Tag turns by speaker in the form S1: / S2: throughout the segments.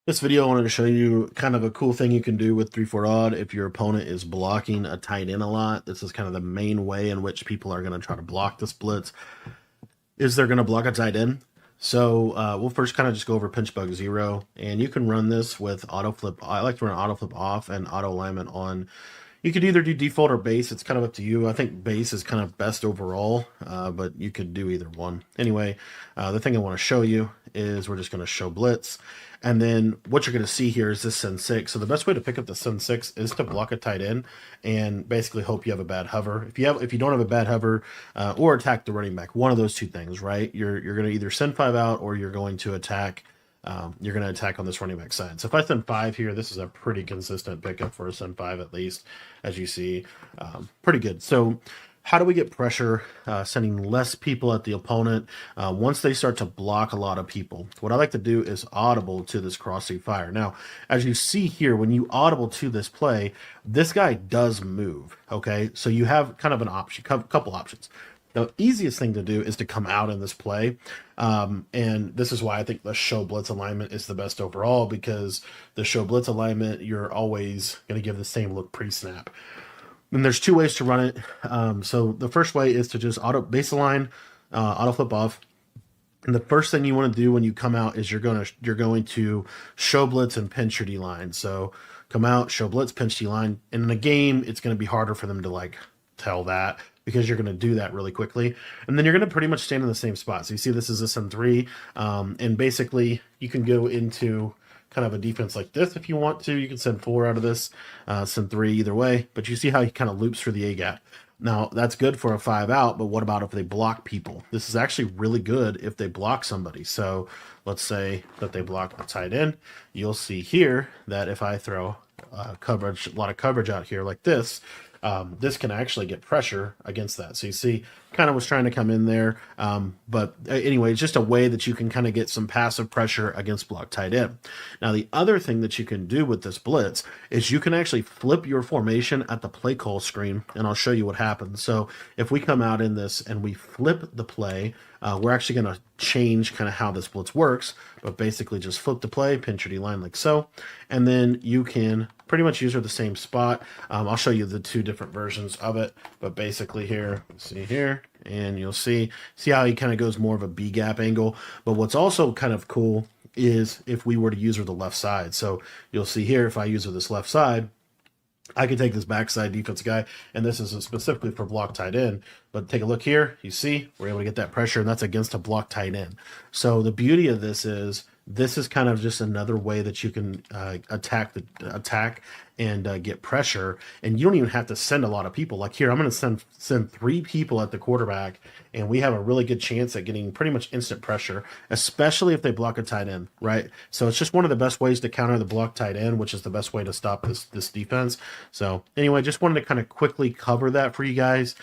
S1: This video, I wanted to show you kind of a cool thing you can do with 3-4 odd if your opponent is blocking a tight end a lot. This is kind of the main way in which people are going to try to block this blitz, is they're going to block a tight end. So we'll first kind of just go over pinch bug 0, and you can run this with auto flip. I like to run auto flip off and auto alignment on. You could either do default or base. It's kind of up to you. I think base is kind of best overall, but you could do either one. Anyway, the thing I want to show you is we're just going to show blitz. And then what you're going to see here is this send 6. So the best way to pick up the send 6 is to block a tight end and basically hope you have a bad hover. If you don't have a bad hover, or attack the running back, one of those two things, right? You're going to either send 5 out or you're going to attack. You're going to attack on this running back side. So if I send 5 here, this is a pretty consistent pickup for a send 5 at least, as you see. Pretty good. So how do we get pressure sending less people at the opponent once they start to block a lot of people? What I like to do is audible to this crossing fire. Now, as you see here, when you audible to this play, this guy does move, okay? So you have kind of an option, couple options. The easiest thing to do is to come out in this play. And this is why I think the show blitz alignment is the best overall, because the show blitz alignment, you're always going to give the same look pre-snap. And there's two ways to run it. So the first way is to just auto base align, auto flip off. And the first thing you want to do when you come out is you're going to show blitz and pinch your D line. So come out, show blitz, pinch D line. And in a game, it's going to be harder for them to like tell that, because you're going to do that really quickly. And then you're going to pretty much stand in the same spot. So you see this is a send 3. And basically you can go into kind of a defense like this if you want to. You can send 4 out of this, send 3 either way. But you see how he kind of loops through the A gap. Now, that's good for a 5 out, but what about if they block people? This is actually really good if they block somebody. So let's say that they block a tight end. You'll see here that if I throw a lot of coverage out here like this, this can actually get pressure against that. So you see, kind of was trying to come in there. But anyway, it's just a way that you can kind of get some passive pressure against block tight end. Now, the other thing that you can do with this blitz is you can actually flip your formation at the play call screen, and I'll show you what happens. So if we come out in this and we flip the play, we're actually going to change kind of how this blitz works, but basically just flip the play, pinch your D line like so, and then you can pretty much use her the same spot. I'll show you the two different versions of it, but basically here, see here, and you'll see how he kind of goes more of a B gap angle. But what's also kind of cool is if we were to use her the left side. So you'll see here, if I use her this left side, I can take this backside defense guy, and this is specifically for block tight end. But take a look here. You see, we're able to get that pressure, and that's against a block tight end. So the beauty of this is kind of just another way that you can attack and get pressure, and you don't even have to send a lot of people. Like here, I'm going to send 3 people at the quarterback, and we have a really good chance at getting pretty much instant pressure, especially if they block a tight end, right? So it's just one of the best ways to counter the block tight end, which is the best way to stop this defense. So anyway, just wanted to kind of quickly cover that for you guys,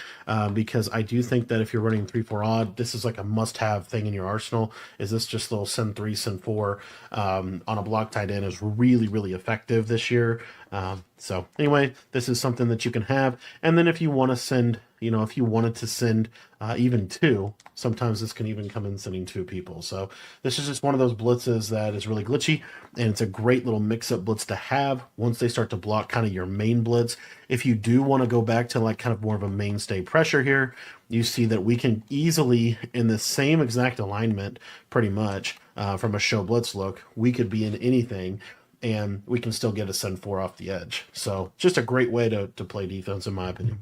S1: because I do think that if you're running 3-4 odd, this is like a must-have thing in your arsenal. Is this just little send 3, send 4 on a block tight end is really, really effective this year. So anyway, this is something that you can have. And then if you want to send, if you wanted to send even 2, sometimes this can even come in sending 2 people. So this is just one of those blitzes that is really glitchy, and it's a great little mix-up blitz to have once they start to block kind of your main blitz. If you do want to go back to like kind of more of a mainstay pressure here, you see that we can easily, in the same exact alignment, pretty much from a show blitz look, we could be in anything, and we can still get a send 4 off the edge. So just a great way to play defense, in my opinion.